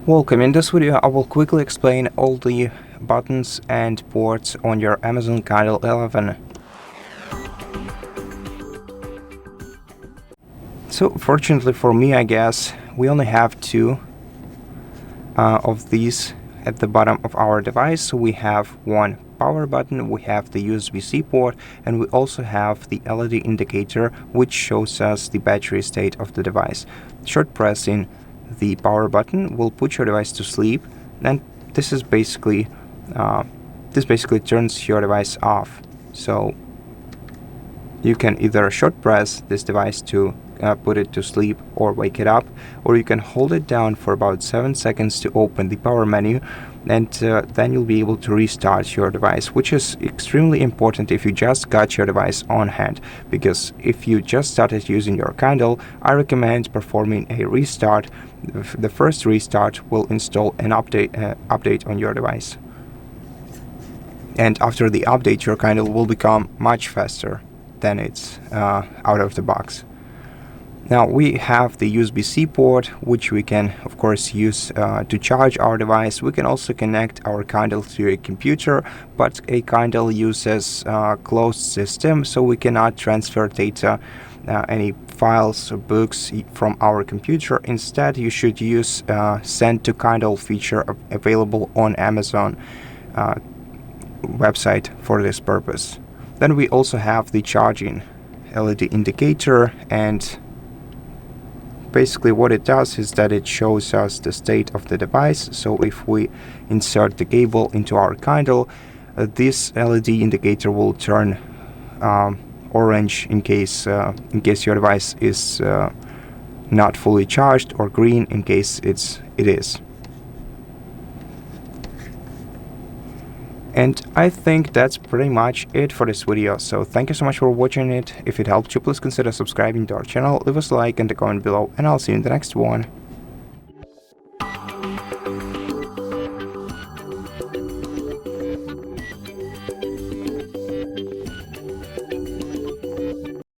Welcome. In this video I will quickly explain all the buttons and ports on your Amazon Kindle 11. So fortunately for me, I guess, we only have two of these at the bottom of our device. So we have one power button, we have the USB-C port, and we also have the LED indicator which shows us the battery state of the device. Short pressing the power button will put your device to sleep, and this basically turns your device off. So you can either short press this device to put it to sleep or wake it up, or you can hold it down for about 7 seconds to open the power menu, and then you'll be able to restart your device, which is extremely important if you just got your device on hand, because if you just started using your Kindle, I recommend performing a restart. The first restart will install an update on your device, and after the update your Kindle will become much faster than it's out of the box. Now we have the USB-C port, which we can of course use to charge our device. We can also connect our Kindle to a computer, but a Kindle uses closed system, so we cannot transfer data, any files or books from our computer. Instead, you should use send to Kindle feature available on Amazon website for this purpose. Then we also have the charging LED indicator, and basically what it does is that it shows us the state of the device. So if we insert the cable into our Kindle, this LED indicator will turn orange in case your device is not fully charged, or green in case it is. And I think that's pretty much it for this video, so thank you so much for watching it. If it helped you, please consider subscribing to our channel, leave us a like and a comment below, and I'll see you in the next one.